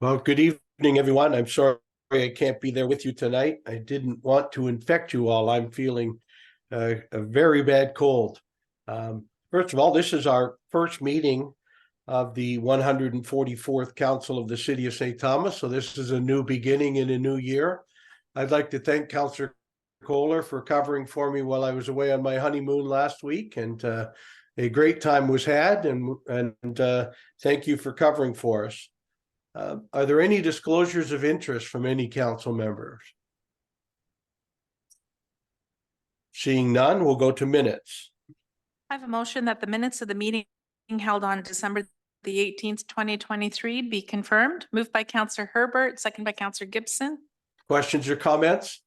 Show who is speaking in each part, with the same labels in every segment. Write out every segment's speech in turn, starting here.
Speaker 1: Well, good evening, everyone. I'm sorry I can't be there with you tonight. I didn't want to infect you all. I'm feeling a very bad cold. First of all, this is our first meeting of the 144th Council of the City of St. Thomas. So this is a new beginning in a new year. I'd like to thank Councillor Kohler for covering for me while I was away on my honeymoon last week, and a great time was had. And thank you for covering for us. Are there any disclosures of interest from any council members? Seeing none, we'll go to minutes.
Speaker 2: I have a motion that the minutes of the meeting held on December the 18th, 2023 be confirmed. Moved by Councillor Herbert, second by Councillor Gibson.
Speaker 1: Questions or comments?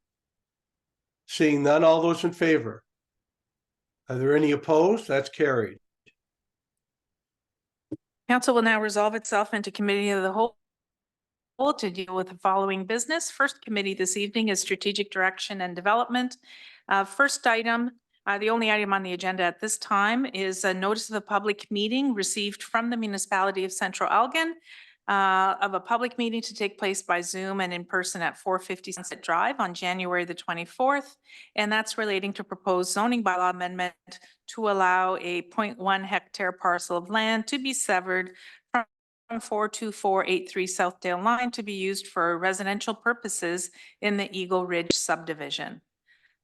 Speaker 1: Seeing none, all those in favor? Are there any opposed? That's carried.
Speaker 2: Council will now resolve itself into committee of the whole to deal with the following business. First committee this evening is strategic direction and development. First item, the only item on the agenda at this time is a notice of a public meeting received from the municipality of Central Elgin of a public meeting to take place by Zoom and in person at 450 Sunset Drive on January the 24th. And that's relating to proposed zoning bylaw amendment to allow a 0.1 hectare parcel of land to be severed from 42483 Southdale line to be used for residential purposes in the Eagle Ridge subdivision.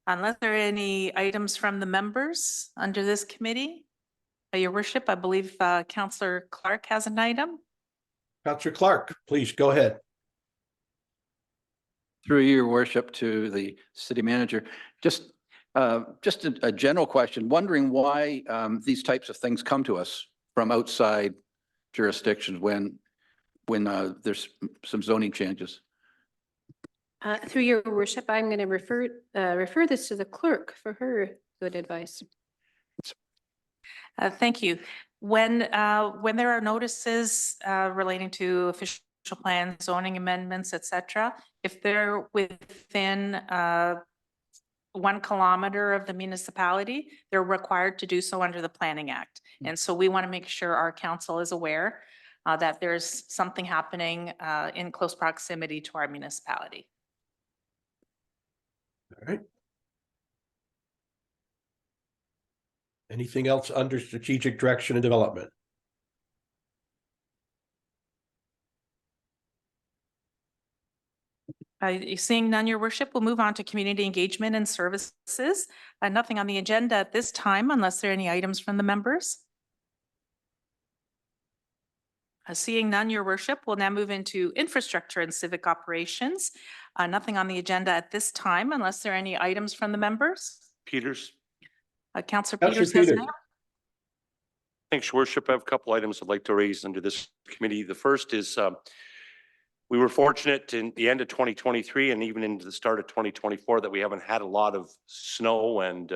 Speaker 2: Unless there are any items from the members under this committee, Your Worship, I believe Councillor Clark has an item.
Speaker 1: Councillor Clark, please go ahead.
Speaker 3: Through Your Worship to the city manager, just a general question, wondering why these types of things come to us from outside jurisdictions when there's some zoning changes.
Speaker 4: Through Your Worship, I'm going to refer this to the clerk for her good advice.
Speaker 2: Thank you. When there are notices relating to official plans, zoning amendments, etc., if they're within 1 kilometer of the municipality, they're required to do so under the Planning Act. And so we want to make sure our council is aware that there's something happening in close proximity to our municipality.
Speaker 1: All right. Anything else under strategic direction and development?
Speaker 2: Seeing none, Your Worship, we'll move on to community engagement and services. Nothing on the agenda at this time unless there are any items from the members. Seeing none, Your Worship, we'll now move into infrastructure and civic operations. Nothing on the agenda at this time unless there are any items from the members.
Speaker 5: Peters.
Speaker 2: Councillor Peters has an item.
Speaker 5: Thanks, Your Worship. I have a couple items I'd like to raise under this committee. The first is we were fortunate in the end of 2023 and even into the start of 2024 that we haven't had a lot of snow and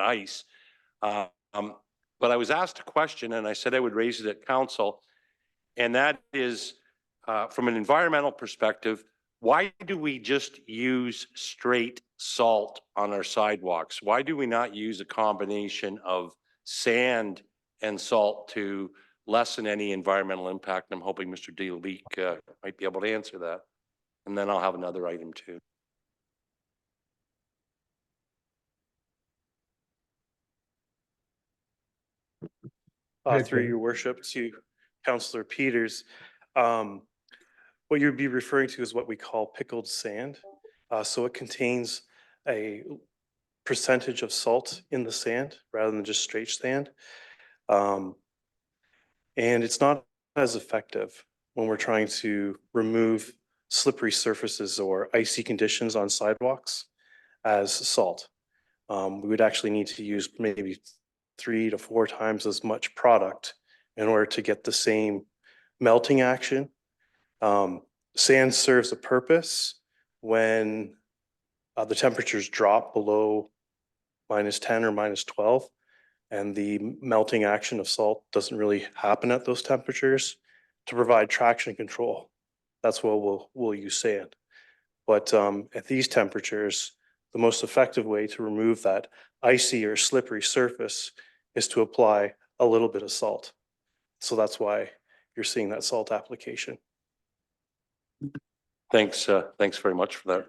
Speaker 5: ice. But I was asked a question and I said I would raise it at council. And that is from an environmental perspective, why do we just use straight salt on our sidewalks? Why do we not use a combination of sand and salt to lessen any environmental impact? I'm hoping Mr. DeLeek might be able to answer that. And then I'll have another item too.
Speaker 6: Through Your Worship to Councillor Peters, what you'd be referring to is what we call pickled sand. So it contains a percentage of salt in the sand rather than just straight sand. And it's not as effective when we're trying to remove slippery surfaces or icy conditions on sidewalks as salt. We would actually need to use maybe 3 to 4 times as much product in order to get the same melting action. Sand serves a purpose when the temperatures drop below -10 or -12, and the melting action of salt doesn't really happen at those temperatures to provide traction control. That's what we'll use sand. But at these temperatures, the most effective way to remove that icy or slippery surface is to apply a little bit of salt. So that's why you're seeing that salt application.
Speaker 5: Thanks, thanks very much for that.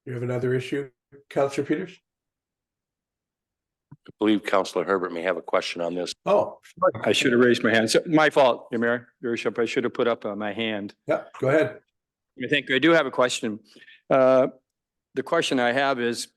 Speaker 1: You have another issue, Counselor Peters?
Speaker 5: I believe Councillor Herbert may have a question on this.
Speaker 1: Oh, sorry.
Speaker 7: I should have raised my hand. So my fault, Your Mayor, Your Worship. I should have put up my hand.
Speaker 1: Yeah, go ahead.
Speaker 7: I think I do have a question. The question I have is,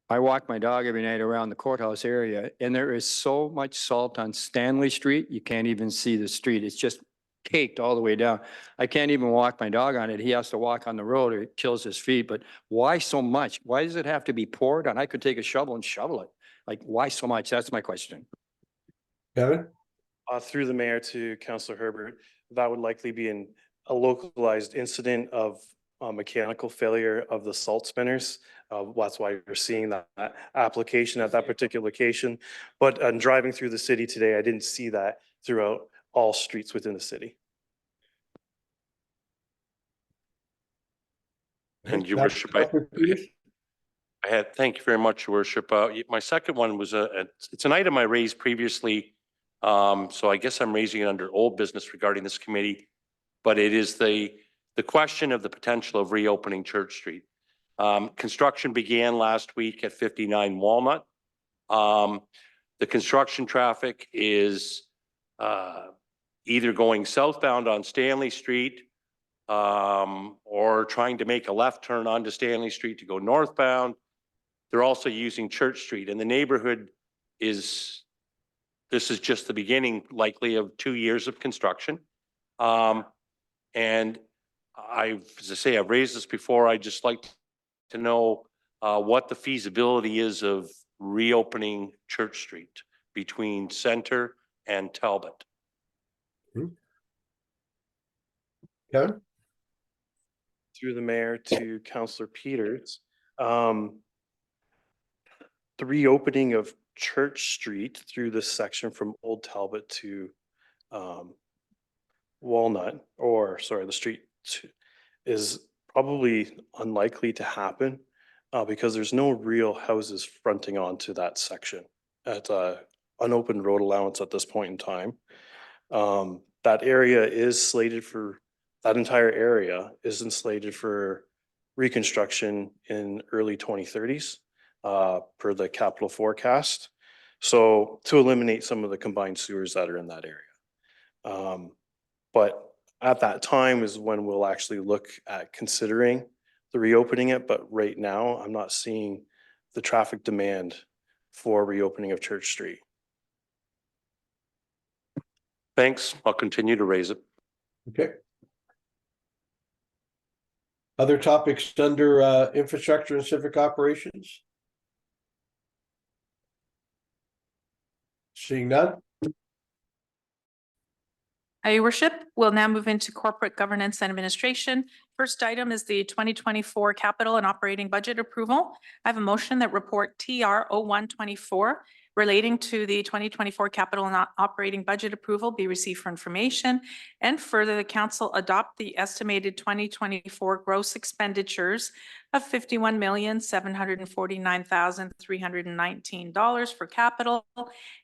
Speaker 7: I walk my dog every night around the courthouse area, and there is so much salt on Stanley Street, you can't even see the street. It's just caked all the way down. I can't even walk my dog on it. He has to walk on the road or it kills his feet. But why so much? Why does it have to be poured on? I could take a shovel and shovel it. Like, why so much? That's my question.
Speaker 1: Kevin?
Speaker 6: Through the mayor to Councillor Herbert, that would likely be a localized incident of mechanical failure of the salt spinners. That's why you're seeing that application at that particular location. But driving through the city today, I didn't see that throughout all streets within the city.
Speaker 5: And Your Worship, I thank you very much, Your Worship. My second one was it's an item I raised previously. So I guess I'm raising it under old business regarding this committee, but it is the question of the potential of reopening Church Street. Construction began last week at 59 Walnut. The construction traffic is either going southbound on Stanley Street or trying to make a left turn onto Stanley Street to go northbound. They're also using Church Street, and the neighborhood this is just the beginning likely of 2 years of construction. And as I say, I've raised this before. I'd just like to know what the feasibility is of reopening Church Street between Center and Talbot.
Speaker 1: Kevin?
Speaker 6: Through the mayor to Councillor Peters, the reopening of Church Street through this section from Old Talbot to Walnut, the street is probably unlikely to happen because there's no real houses fronting onto that section at unopened road allowance at this point in time. That area is slated for, that entire area isn't slated for reconstruction in early 2030s per the capital forecast. So to eliminate some of the combined sewers that are in that area. But at that time is when we'll actually look at considering the reopening it. But right now, I'm not seeing the traffic demand for reopening of Church Street.
Speaker 5: Thanks. I'll continue to raise it.
Speaker 1: Okay. Other topics under infrastructure and civic operations? Seeing none?
Speaker 2: Your Worship, we'll now move into corporate governance and administration. First item is the 2024 capital and operating budget approval. I have a motion that report TR 0124 relating to the 2024 capital and operating budget approval be received for information, and further the council adopt the estimated 2024 gross expenditures of $51,749,319 for capital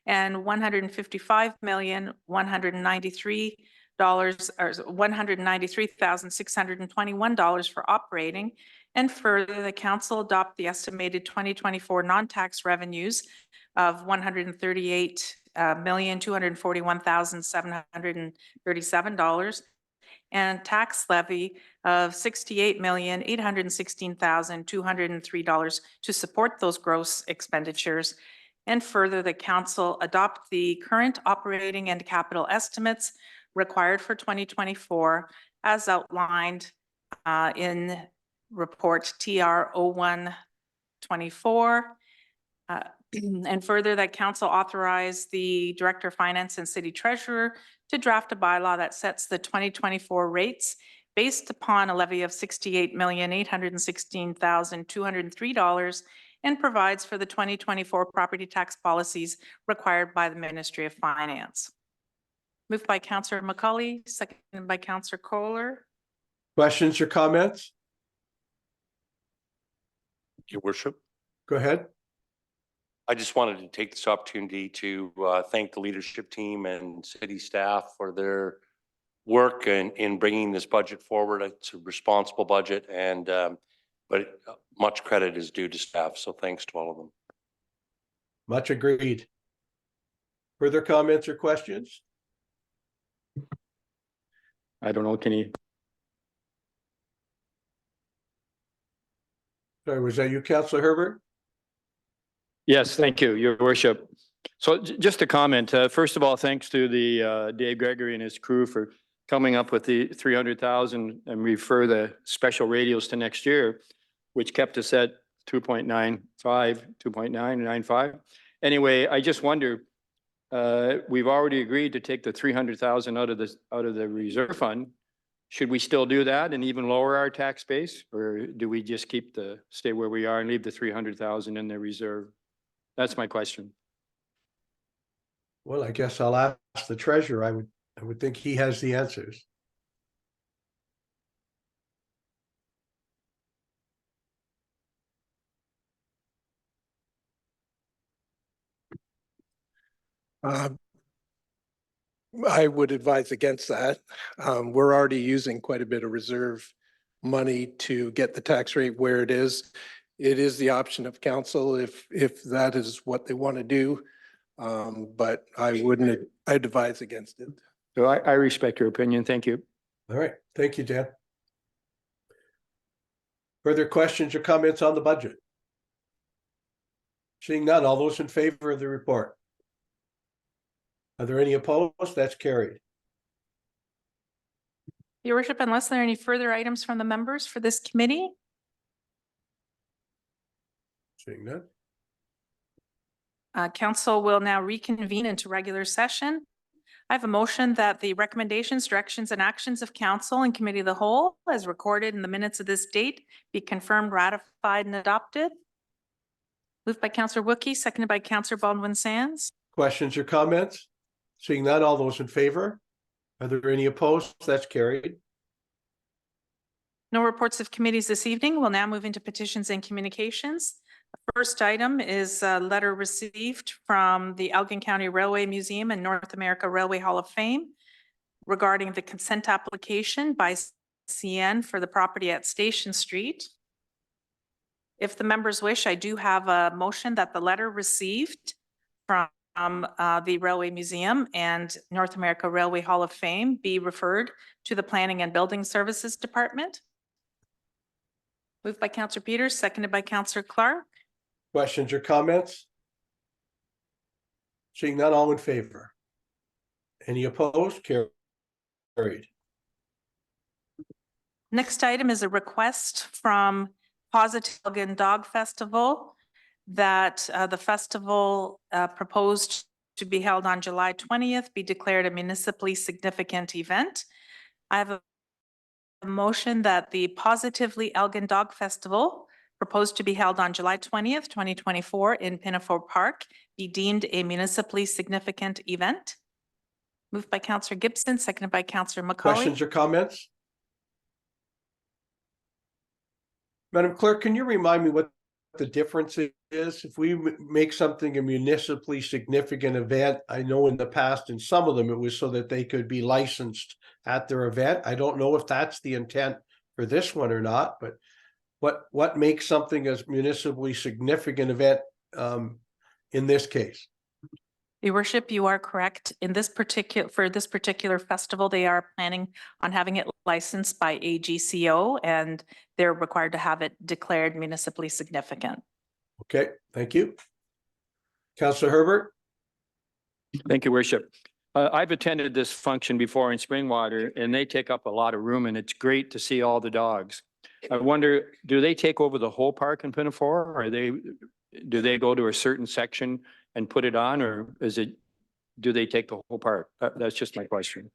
Speaker 2: and $193,621 for operating. And further, the council adopt the estimated 2024 non-tax revenues of $138,241,737 and tax levy of $68,816,203 to support those gross expenditures. And further, the council adopt the current operating and capital estimates required for 2024 as outlined in report TR 0124. And further, that council authorize the director of finance and city treasurer to draft a bylaw that sets the 2024 rates based upon a levy of $68,816,203 and provides for the 2024 property tax policies required by the Ministry of Finance. Moved by Councillor McCauley, seconded by Councillor Kohler.
Speaker 1: Questions or comments?
Speaker 5: Your Worship.
Speaker 1: Go ahead.
Speaker 5: I just wanted to take this opportunity to thank the leadership team and city staff for their work in bringing this budget forward. It's a responsible budget and, but much credit is due to staff. So thanks to all of them.
Speaker 1: Much agreed. Further comments or questions?
Speaker 7: I don't know, can you,
Speaker 1: Sorry, was that you, Councillor Herbert?
Speaker 7: yes, thank you, your worship. So just a comment, first of all, thanks to the Dave Gregory and his crew for coming up with the 300,000 and refer the special radios to next year, which kept us at 2.95, 2.995. Anyway, I just wonder, we've already agreed to take the 300,000 out of the reserve fund. Should we still do that and even lower our tax base, or do we just stay where we are and leave the 300,000 in the reserve? That's my question.
Speaker 1: Well, I guess I'll ask the treasurer. I would think he has the answers.
Speaker 8: I would advise against that. We're already using quite a bit of reserve money to get the tax rate where it is. It is the option of council if that is what they want to do. But I'd advise against it.
Speaker 7: So I respect your opinion. Thank you.
Speaker 1: All right, thank you, Dan. Further questions or comments on the budget? Seeing none, all those in favor of the report? Are there any opposed? That's carried.
Speaker 2: Your worship, unless there are any further items from the members for this committee,
Speaker 1: Seeing none.
Speaker 2: council will now reconvene into regular session. I have a motion that the recommendations, directions, and actions of council and committee of the whole, as recorded in the minutes of this date, be confirmed, ratified, and adopted. Moved by Councillor Wookey, seconded by Councillor Baldwin Sands.
Speaker 1: Questions or comments? Seeing none, all those in favor? Are there any opposed? That's carried.
Speaker 2: No reports of committees this evening. We'll now move into petitions and communications. The first item is a letter received from the Elgin County Railway Museum and North America Railway Hall of Fame regarding the consent application by CN for the property at Station Street. If the members wish, I do have a motion that the letter received from the Railway Museum and North America Railway Hall of Fame be referred to the Planning and Building Services Department. Moved by Councillor Peters, seconded by Councillor Clark.
Speaker 1: Questions or comments? Seeing none, all in favor? Any opposed? Carried.
Speaker 2: Next item is a request from Positive Elgin Dog Festival that the festival proposed to be held on July 20th be declared a municipally significant event. I have a motion that the Positively Elgin Dog Festival proposed to be held on July 20th, 2024 in Pinafore Park be deemed a municipally significant event. Moved by Councillor Gibson, seconded by Councillor McCauley.
Speaker 1: Questions or comments? Madam Clerk, can you remind me what the difference is? If we make something a municipally significant event, I know in the past in some of them, it was so that they could be licensed at their event. I don't know if that's the intent for this one or not, but what makes something a municipally significant event in this case?
Speaker 2: Your worship, you are correct. In this particular festival, they are planning on having it licensed by AGCO and they're required to have it declared municipally significant.
Speaker 1: Okay, thank you. Councillor Herbert?
Speaker 7: Thank you, worship. I've attended this function before in Springwater and they take up a lot of room and it's great to see all the dogs. I wonder, do they take over the whole park in Pinafore or do they go to a certain section and put it on, or do they take the whole park? That's just my question.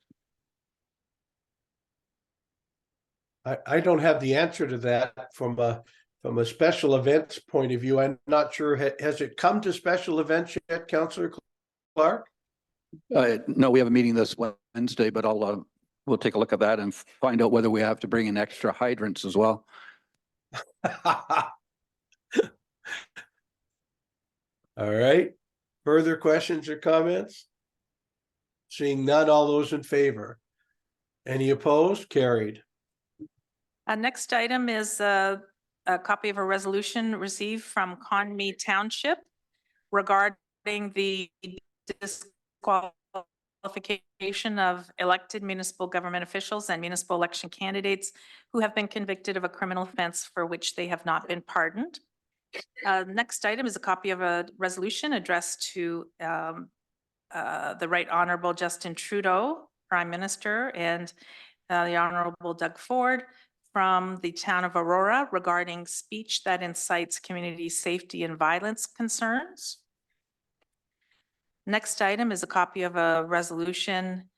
Speaker 1: I don't have the answer to that from a special events point of view. I'm not sure. Has it come to special events yet, Councillor Clark?
Speaker 3: No, we have a meeting this Wednesday, but we'll take a look at that and find out whether we have to bring in extra hydrants as well.
Speaker 1: All right. Further questions or comments? Seeing none, all those in favor? Any opposed? Carried.
Speaker 2: Next item is a copy of a resolution received from Conmy Township regarding the disqualification of elected municipal government officials and municipal election candidates who have been convicted of a criminal offense for which they have not been pardoned. Next item is a copy of a resolution addressed to the Right Honorable Justin Trudeau, Prime Minister, and the Honorable Doug Ford from the town of Aurora regarding speech that incites community safety and violence concerns. Next item is a copy of a resolution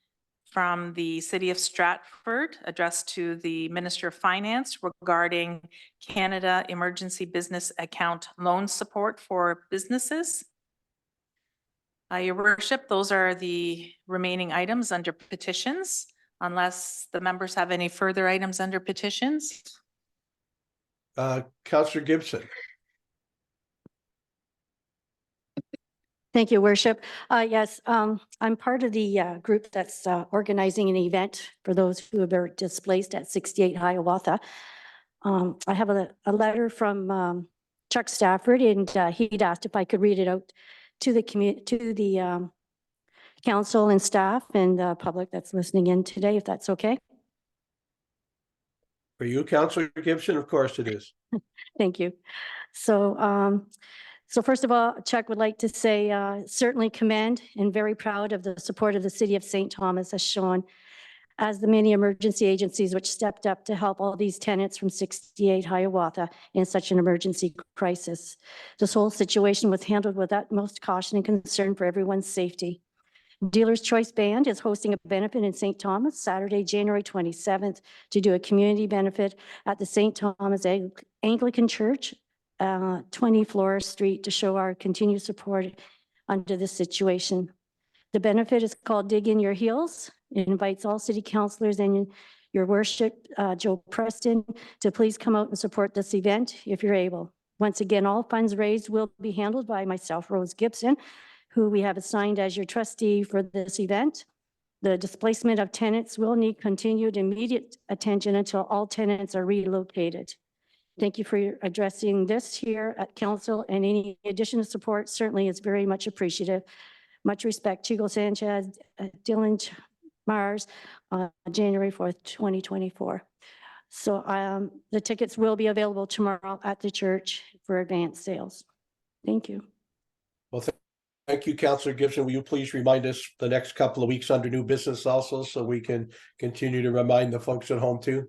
Speaker 2: from the City of Stratford addressed to the Minister of Finance regarding Canada Emergency Business Account Loan Support for businesses. Your Worship, those are the remaining items under petitions, unless the members have any further items under petitions.
Speaker 1: Counselor Gibson.
Speaker 9: Thank you, Worship. Yes, I'm part of the group that's organizing an event for those who have been displaced at 68 Hiawatha. I have a letter from Chuck Stafford, and he'd asked if I could read it out to the council and staff and the public that's listening in today, if that's okay.
Speaker 1: For you, Counselor Gibson, of course it is.
Speaker 9: Thank you. So first of all, Chuck would like to say certainly commend and very proud of the support of the City of St. Thomas has shown as the many emergency agencies which stepped up to help all these tenants from 68 Hiawatha in such an emergency crisis. This whole situation was handled with utmost caution and concern for everyone's safety. Dealer's Choice Band is hosting a benefit in St. Thomas Saturday, January 27th to do a community benefit at the St. Thomas Anglican Church, 20 Flora Street, to show our continued support under this situation. The benefit is called Dig in Your Heels. It invites all city councilors and your worship, Joe Preston, to please come out and support this event if you're able. Once again, all funds raised will be handled by myself, Rose Gibson, who we have assigned as your trustee for this event. The displacement of tenants will need continued immediate attention until all tenants are relocated. Thank you for addressing this here at council, and any additional support certainly is very much appreciative. Much respect, Chico Sanchez, Dylan Mars, January 4th, 2024. So the tickets will be available tomorrow at the church for advanced sales. Thank you.
Speaker 1: Well, thank you, Counselor Gibson. Will you please remind us the next couple of weeks under new business also, so we can continue to remind the folks at home too?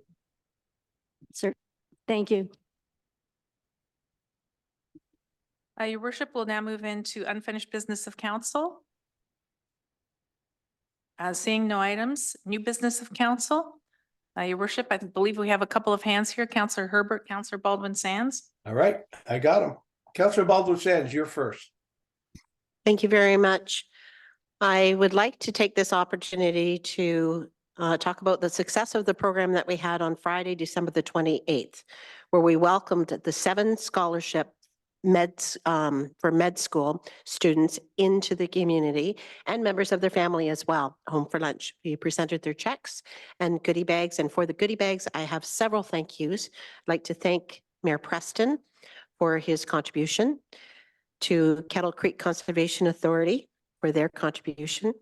Speaker 9: Sir, thank you.
Speaker 2: Your Worship, will now move into unfinished business of council. Seeing no items, new business of council. Your Worship, I believe we have a couple of hands here. Counselor Herbert, Counselor Baldwin Sands.
Speaker 1: All right, I got them. Counselor Baldwin Sands, you're first.
Speaker 10: Thank you very much. I would like to take this opportunity to talk about the success of the program that we had on Friday, December the 28th, where we welcomed the 7 scholarship for med school students into the community and members of their family as well, home for lunch. We presented their checks and goodie bags. And for the goodie bags, I have several thank yous. I'd like to thank Mayor Preston for his contribution, to Kettle Creek Conservation Authority for their contribution,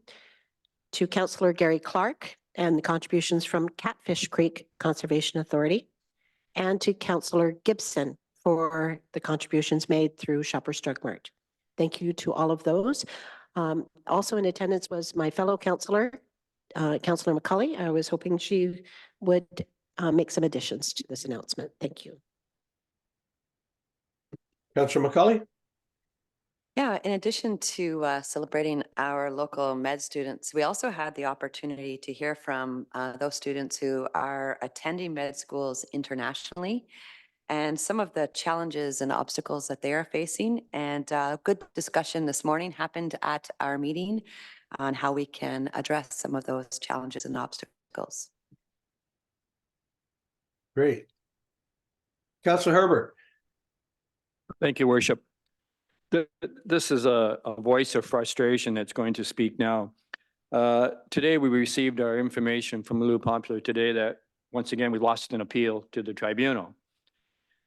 Speaker 10: to Councillor Gary Clark and the contributions from Catfish Creek Conservation Authority, and to Councillor Gibson for the contributions made through Shoppers Drug Mart. Thank you to all of those. Also in attendance was my fellow councillor, Councillor McCulley. I was hoping she would make some additions to this announcement. Thank you.
Speaker 1: Counselor McCulley?
Speaker 11: Yeah, in addition to celebrating our local med students, we also had the opportunity to hear from those students who are attending med schools internationally and some of the challenges and obstacles that they are facing. And good discussion this morning happened at our meeting on how we can address some of those challenges and obstacles.
Speaker 1: Great. Counselor Herbert?
Speaker 7: Thank you, Worship. This is a voice of frustration that's going to speak now. Today, we received our information from Lou Popular today that, once again, we lost an appeal to the tribunal.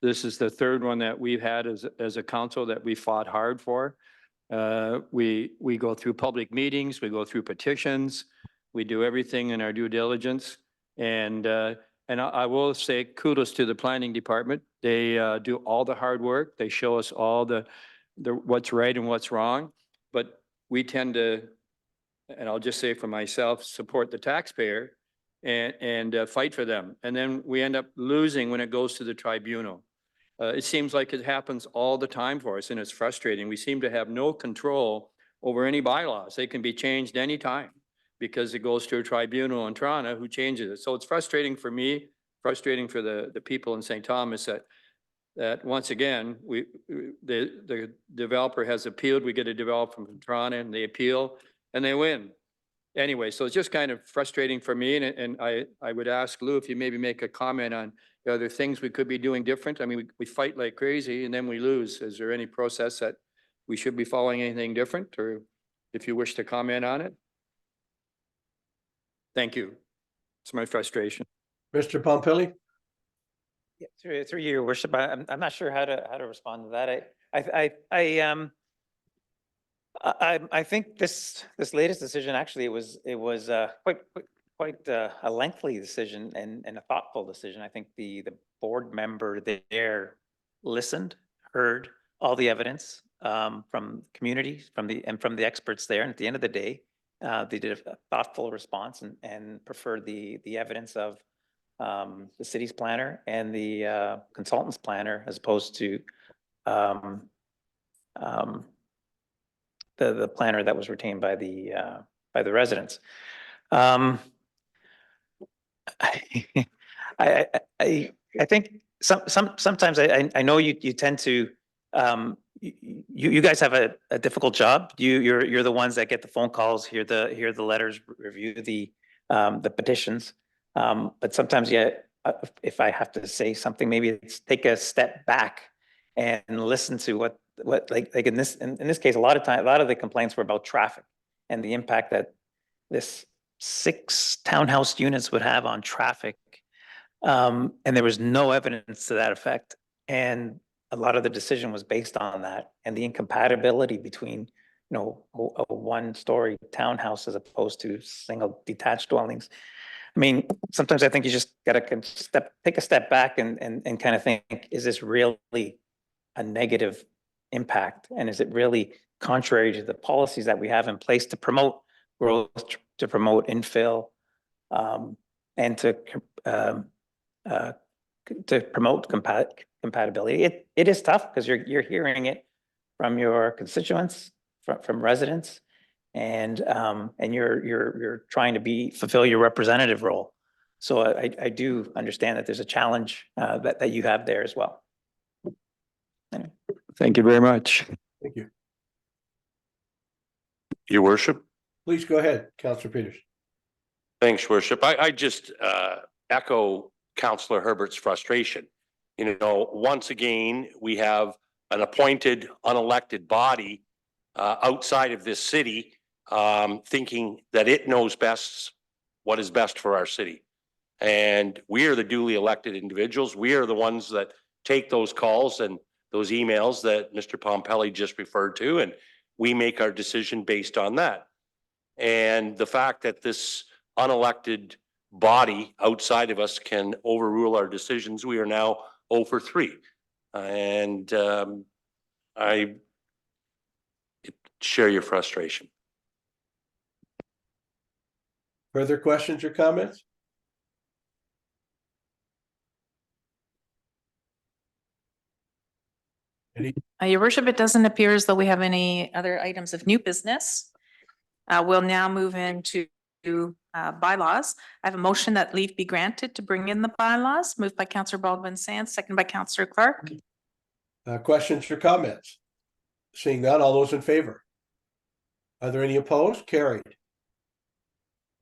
Speaker 7: This is the third one that we've had as a council that we fought hard for. We go through public meetings, we go through petitions, we do everything in our due diligence. And I will say kudos to the planning department. They do all the hard work. They show us all the what's right and what's wrong. But we tend to, and I'll just say for myself, support the taxpayer and fight for them. And then we end up losing when it goes to the tribunal. It seems like it happens all the time for us, and it's frustrating. We seem to have no control over any bylaws. They can be changed anytime because it goes to a tribunal in Toronto who changes it. So it's frustrating for me, frustrating for the people in St. Thomas that once again, the developer has appealed. We get a developer from Toronto and they appeal and they win. Anyway, so it's just kind of frustrating for me. And I would ask Lou if you maybe make a comment on, are there things we could be doing different? I mean, we fight like crazy and then we lose. Is there any process that we should be following anything different, or if you wish to comment on it? Thank you. It's my frustration.
Speaker 1: Mr. Pompili?
Speaker 12: Yeah, through your worship, I'm not sure how to respond to that. I think this latest decision, actually, it was quite a lengthy decision and a thoughtful decision. I think the board member there listened, heard all the evidence from communities, from the experts there, and at the end of the day, they did a thoughtful response and preferred the evidence of the city's planner and the consultant's planner, as opposed to the planner that was retained by the residents. I think sometimes I know you tend to you guys have a difficult job. You're the ones that get the phone calls, hear the letters, review the petitions. But sometimes, yeah, if I have to say something, maybe it's take a step back and listen to what like in this case, a lot of the complaints were about traffic and the impact that this 6 townhouse units would have on traffic. And there was no evidence to that effect. And a lot of the decision was based on that and the incompatibility between, a 1-story townhouse as opposed to single detached dwellings. I mean, sometimes I think you just gotta take a step back and kind of think, is this really a negative impact? And is it really contrary to the policies that we have in place to promote growth, to promote infill, and to promote compatibility? It is tough because you're hearing it from your constituents, from residents, and you're trying to fulfill your representative role. So I do understand that there's a challenge that you have there as well. Anyway.
Speaker 7: Thank you very much.
Speaker 1: Thank you.
Speaker 5: Your worship.
Speaker 1: Please go ahead, Councillor Peters.
Speaker 5: Thanks, your worship. I just echo Councillor Herbert's frustration. Once again, we have an appointed, unelected body outside of this city thinking that it knows best what is best for our city. And we are the duly elected individuals. We are the ones that take those calls and those emails that Mr. Pompili just referred to, and we make our decision based on that. And the fact that this unelected body outside of us can overrule our decisions, we are now 0 for 3. And I share your frustration.
Speaker 1: Further questions or comments?
Speaker 2: Your worship, it doesn't appear as though we have any other items of new business. We'll now move into bylaws. I have a motion that leave be granted to bring in the bylaws, moved by Councillor Baldwin Sands, second by Councillor Clark.
Speaker 1: Questions or comments? Seeing none, all those in favor? Are there any opposed? Carried.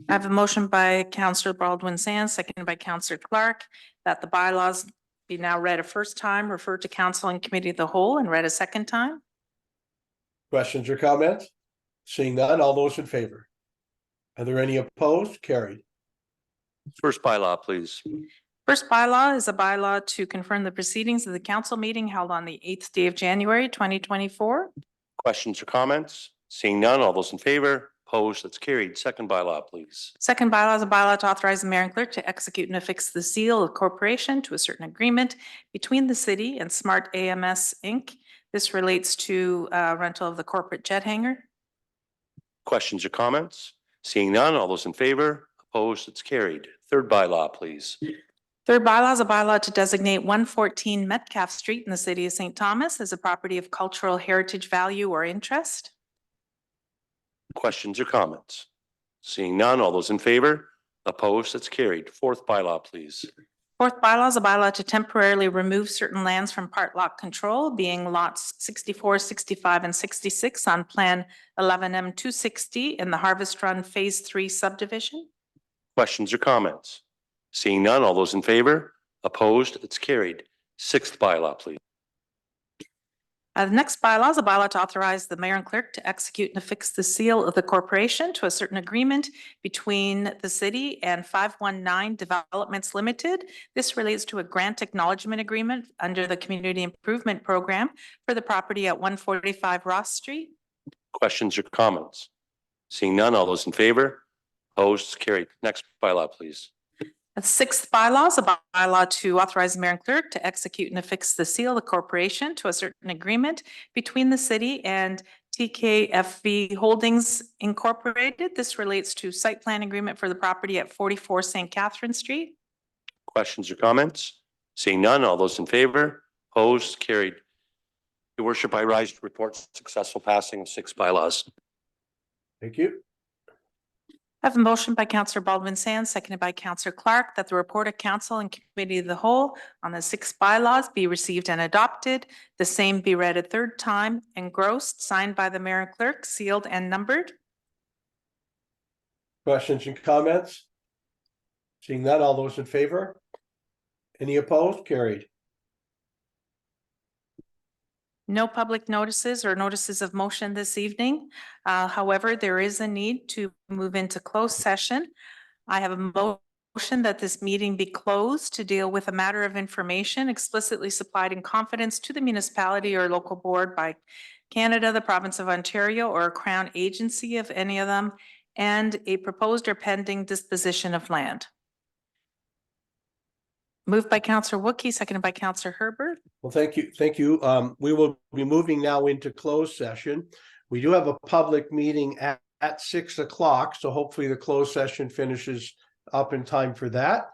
Speaker 2: I have a motion by Councillor Baldwin Sands, seconded by Councillor Clark, that the bylaws be now read a first time, referred to council and committee of the whole, and read a second time.
Speaker 1: Questions or comments? Seeing none, all those in favor? Are there any opposed? Carried.
Speaker 5: First bylaw, please.
Speaker 2: First bylaw is a bylaw to confirm the proceedings of the council meeting held on the 8th day of January, 2024.
Speaker 5: Questions or comments? Seeing none, all those in favor? Opposed? That's carried. Second bylaw, please.
Speaker 2: Second bylaw is a bylaw to authorize the mayor and clerk to execute and affix the seal of corporation to a certain agreement between the city and Smart AMS Inc. This relates to rental of the corporate jet hangar.
Speaker 5: Questions or comments? Seeing none, all those in favor? Opposed? It's carried. Third bylaw, please.
Speaker 2: Third bylaw is a bylaw to designate 114 Metcalf Street in the city of St. Thomas as a property of cultural heritage value or interest.
Speaker 5: Questions or comments? Seeing none, all those in favor? Opposed? It's carried. Fourth bylaw, please.
Speaker 2: Fourth bylaw is a bylaw to temporarily remove certain lands from part lot control, being lots 64, 65, and 66 on Plan 11M 260 in the Harvest Run Phase 3 subdivision.
Speaker 5: Questions or comments? Seeing none, all those in favor? Opposed? It's carried. Sixth bylaw, please.
Speaker 2: The next bylaw is a bylaw to authorize the mayor and clerk to execute and affix the seal of the corporation to a certain agreement between the city and 519 Developments Limited. This relates to a grant acknowledgement agreement under the Community Improvement Program for the property at 145 Ross Street.
Speaker 5: Questions or comments? Seeing none, all those in favor? Opposed? It's carried. Next bylaw, please.
Speaker 2: The sixth bylaw is a bylaw to authorize the mayor and clerk to execute and affix the seal of the corporation to a certain agreement between the city and TKFV Holdings Incorporated. This relates to site plan agreement for the property at 44 St. Catherine Street.
Speaker 5: Questions or comments? Seeing none, all those in favor? Opposed? Carried. Your worship, I rise to report successful passing of 6 bylaws.
Speaker 1: Thank you.
Speaker 2: I have a motion by Councillor Baldwin Sands, seconded by Councillor Clark, that the report of council and committee of the whole on the 6 bylaws be received and adopted. The same be read a third time, engrossed, signed by the mayor and clerk, sealed and numbered.
Speaker 1: Questions and comments? Seeing none, all those in favor? Any opposed? Carried.
Speaker 2: No public notices or notices of motion this evening. However, there is a need to move into closed session. I have a motion that this meeting be closed to deal with a matter of information explicitly supplied in confidence to the municipality or local board by Canada, the province of Ontario, or a crown agency of any of them, and a proposed or pending disposition of land. Moved by Councillor Wookey, seconded by Councillor Herbert.
Speaker 1: Well, thank you. Thank you. We will be moving now into closed session. We do have a public meeting at 6 o'clock, so hopefully the closed session finishes up in time for that.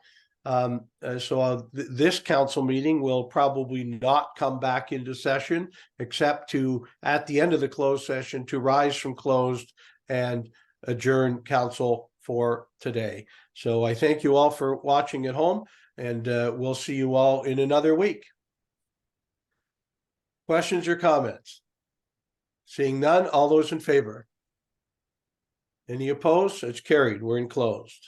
Speaker 1: This council meeting will probably not come back into session, except to, at the end of the closed session, to rise from closed and adjourn council for today. So I thank you all for watching at home, and we'll see you all in another week. Questions or comments? Seeing none, all those in favor? Any opposed? It's carried. We're in closed.